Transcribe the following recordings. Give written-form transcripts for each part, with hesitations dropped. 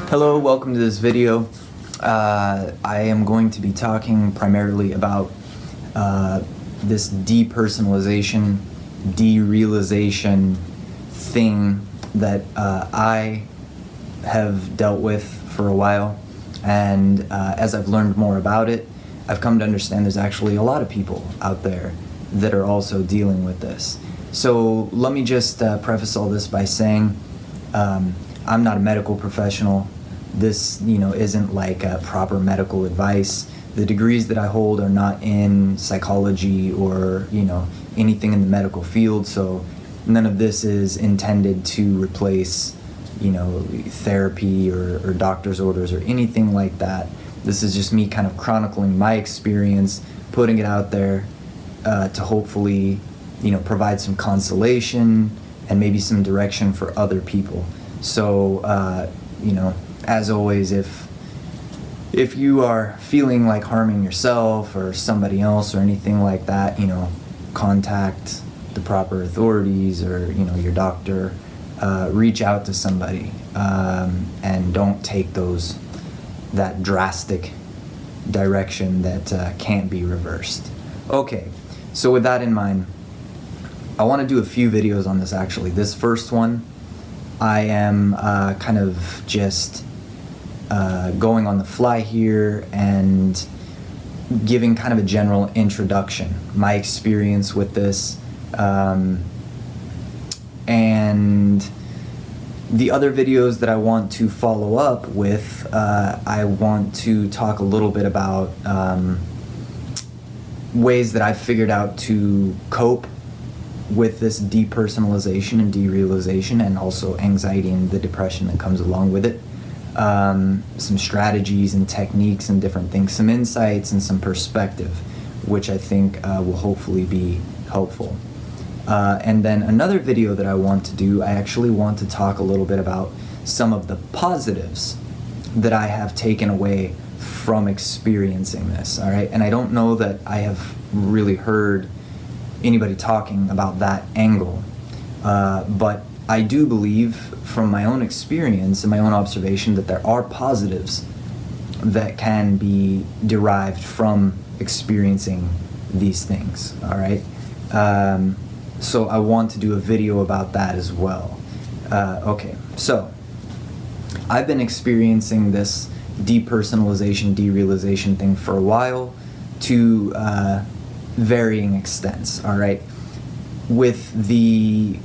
Hello, welcome to this video. I am going to be talking primarily about this depersonalization, derealization thing that I have dealt with for a while. And as I've learned more about it, I've come to understand there's actually a lot of people out there that are also dealing with this. So let me just preface all this by saying I'm not a medical professional. This, isn't like proper medical advice. The degrees that I hold are not in psychology or, anything in the medical field. So none of this is intended to replace, therapy or doctor's orders or anything like that. This is just me kind of chronicling my experience, putting it out there to hopefully, provide some consolation and maybe some direction for other people. So, as always, if you are feeling like harming yourself or somebody else or anything like that, contact the proper authorities or, your doctor. Reach out to somebody and don't take that drastic direction that can't be reversed. Okay, so with that in mind, I want to do a few videos on this actually. This first one, I am kind of just going on the fly here and giving kind of a general introduction, my experience with this, and the other videos that I want to follow up with, I want to talk a little bit about ways that I've figured out to cope with this depersonalization and derealization, and also anxiety and the depression that comes along with it. Some strategies and techniques and different things, some insights and some perspective, which I think will hopefully be helpful. And then another video that I want to do, I actually want to talk a little bit about some of the positives that I have taken away from experiencing this, all right? And I don't know that I have really heard anybody talking about that angle, but I do believe from my own experience and my own observation that there are positives that can be derived from experiencing these things, all right? So I want to do a video about that as well. Okay, so I've been experiencing this depersonalization, derealization thing for a while to varying extents, all right? With the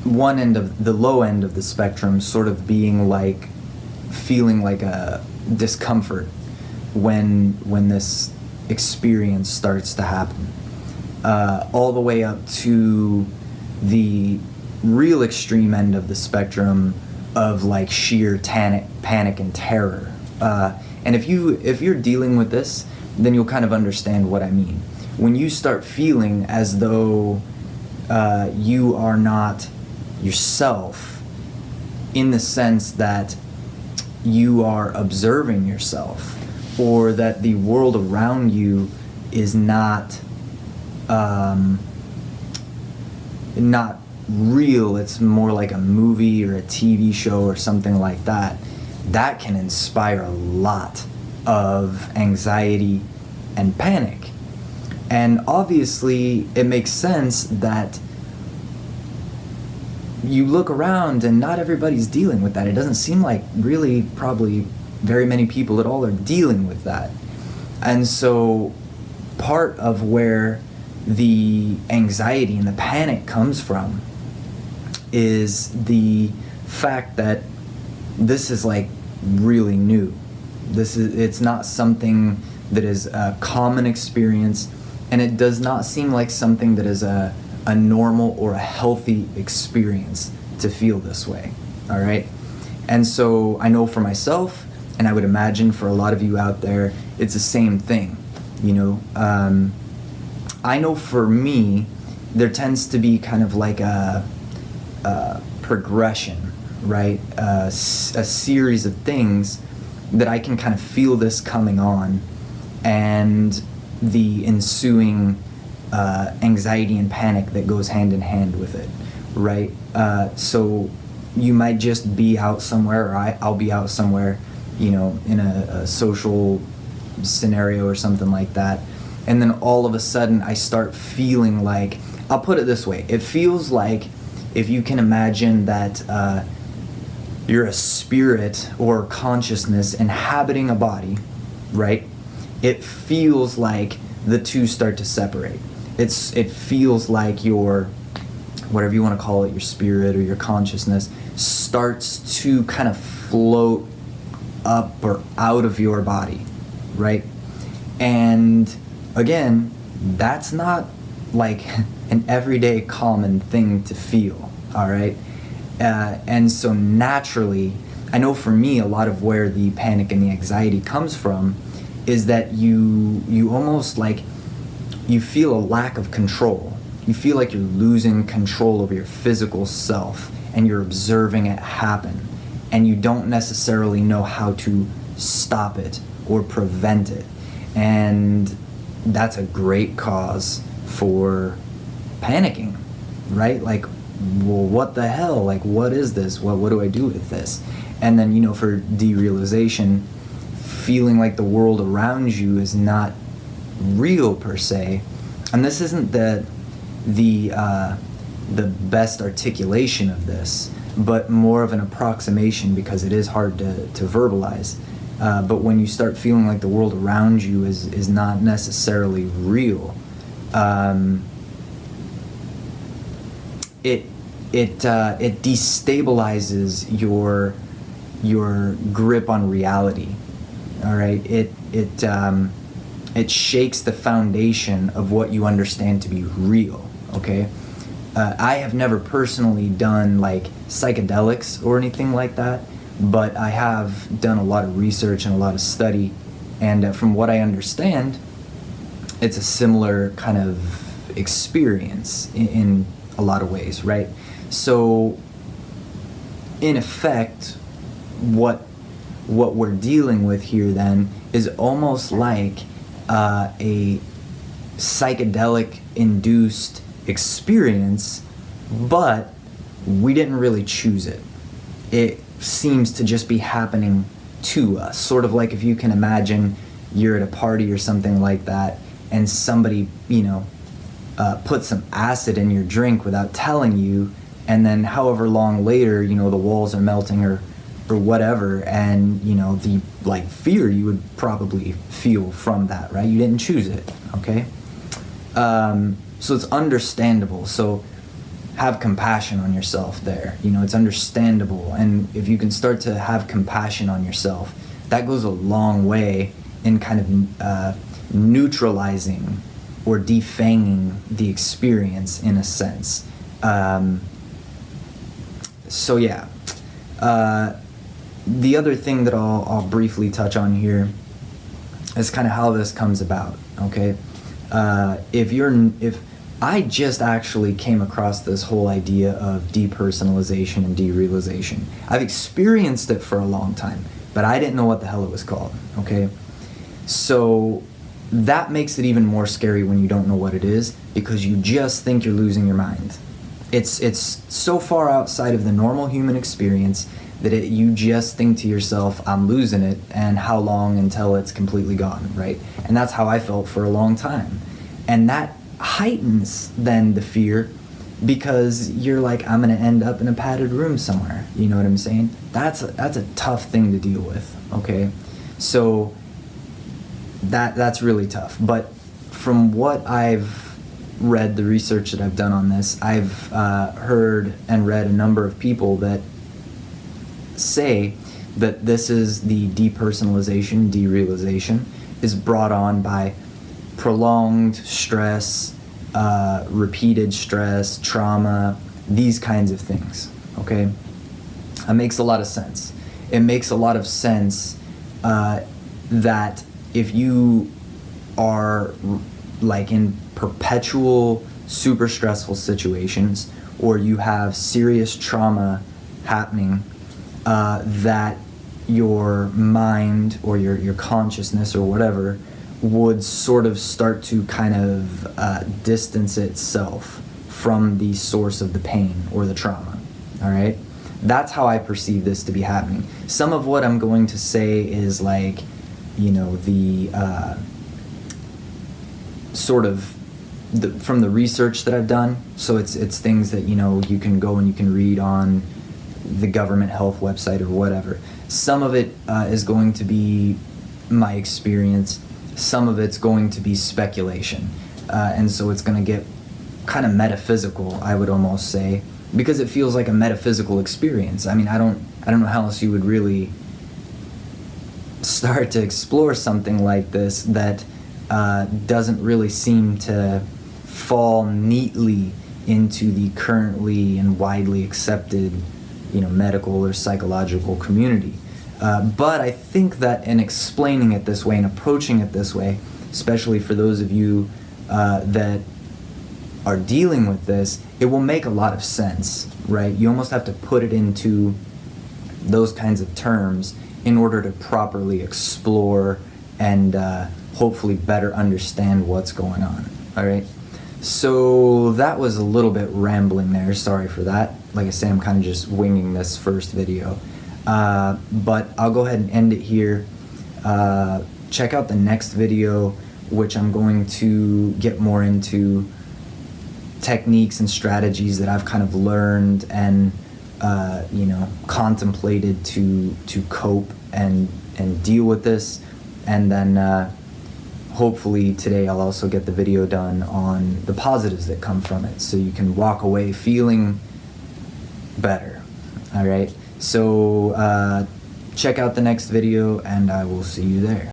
one end of the low end of the spectrum sort of being like feeling like a discomfort when this experience starts to happen, all the way up to the real extreme end of the spectrum of like sheer panic and terror. And if you're dealing with this, then you'll kind of understand what I mean. When you start feeling as though you are not yourself, in the sense that you are observing yourself, or that the world around you is not real, it's more like a movie or a TV show or something like that, that can inspire a lot of anxiety and panic. And obviously it makes sense that you look around and not everybody's dealing with that. It doesn't seem like really probably very many people at all are dealing with that. And so part of where the anxiety and the panic comes from is the fact that this is like really new. It's not something that is a common experience, and it does not seem like something that is a normal or a healthy experience to feel this way, all right? And so I know for myself, and I would imagine for a lot of you out there, it's the same thing, I know for me, there tends to be kind of like a progression, right? A series of things that I can kind of feel this coming on, and the ensuing anxiety and panic that goes hand in hand with it, right? So you might just be out somewhere, or I'll be out somewhere, you know, in a social scenario or something like that, and then all of a sudden I start feeling like, I'll put it this way, it feels like, if you can imagine that you're a spirit or consciousness inhabiting a body, right? It feels like the two start to separate. It feels like your, whatever you want to call it, your spirit or your consciousness starts to kind of float up or out of your body, right? And again, that's not like an everyday common thing to feel, all right? And so naturally, I know for me, a lot of where the panic and the anxiety comes from is that you almost like, you feel a lack of control. You feel like you're losing control over your physical self, and you're observing it happen, and you don't necessarily know how to stop it or prevent it. And that's a great cause for panicking, right? Like, well, what the hell? Like, what is this? What do I do with this? And then, you know, for derealization, feeling like the world around you is not real per se. And this isn't the best articulation of this, but more of an approximation, because it is hard to verbalize. But when you start feeling like the world around you is not necessarily real, it destabilizes your grip on reality. All right, it shakes the foundation of what you understand to be real. Okay, I have never personally done like psychedelics or anything like that, but I have done a lot of research and a lot of study, and from what I understand, it's a similar kind of experience in a lot of ways, right? So in effect, what we're dealing with here then is almost like a psychedelic induced experience, but we didn't really choose it. It seems to just be happening to us, sort of like if you can imagine you're at a party or something like that, and somebody, you know, put some acid in your drink without telling you, and then however long later, you know, the walls are melting or whatever, and you know, the like fear you would probably feel from that, right? You didn't choose it, okay? So it's understandable. So have compassion on yourself there. You know, it's understandable, and if you can start to have compassion on yourself, that goes a long way in kind of neutralizing or defanging the experience in a sense. So yeah. The other thing that I'll briefly touch on here is kind of how this comes about, okay? If I just actually came across this whole idea of depersonalization and derealization. I've experienced it for a long time, but I didn't know what the hell it was called, okay? So that makes it even more scary when you don't know what it is, because you just think you're losing your mind. It's so far outside of the normal human experience that you just think to yourself, I'm losing it, and how long until it's completely gone, right? And that's how I felt for a long time. And that heightens then the fear, because you're like, I'm gonna end up in a padded room somewhere. You know what I'm saying? That's a tough thing to deal with, okay? So that's really tough. But from what I've read, the research that I've done on this, I've heard and read a number of people that say that this is the depersonalization, derealization, is brought on by prolonged stress, repeated stress, trauma, these kinds of things, okay? It makes a lot of sense. It makes a lot of sense that if you are like in perpetual super stressful situations, or you have serious trauma happening, that your mind or your consciousness or whatever would sort of start to kind of distance itself from the source of the pain or the trauma, all right? That's how I perceive this to be happening. Some of what I'm going to say is like, you know, the sort of from the research that I've done. So it's things that, you know, you can go and you can read on the government health website or whatever. Some of it is going to be my experience. Some of it's going to be speculation. And so it's going to get kind of metaphysical, I would almost say, because it feels like a metaphysical experience. I mean, I don't know how else you would really start to explore something like this that doesn't really seem to fall neatly into the currently and widely accepted, you know, medical or psychological community. But I think that in explaining it this way and approaching it this way, especially for those of you that are dealing with this, it will make a lot of sense, right? You almost have to put it into those kinds of terms in order to properly explore and hopefully better understand what's going on, all right? So that was a little bit rambling there, sorry for that. Like I say, I'm kind of just winging this first video. But I'll go ahead and end it here. Check out the next video, which I'm going to get more into techniques and strategies that I've kind of learned and you know, contemplated to cope and deal with this. And then hopefully today I'll also get the video done on the positives that come from it, so you can walk away feeling better. All right, so check out the next video and I will see you there.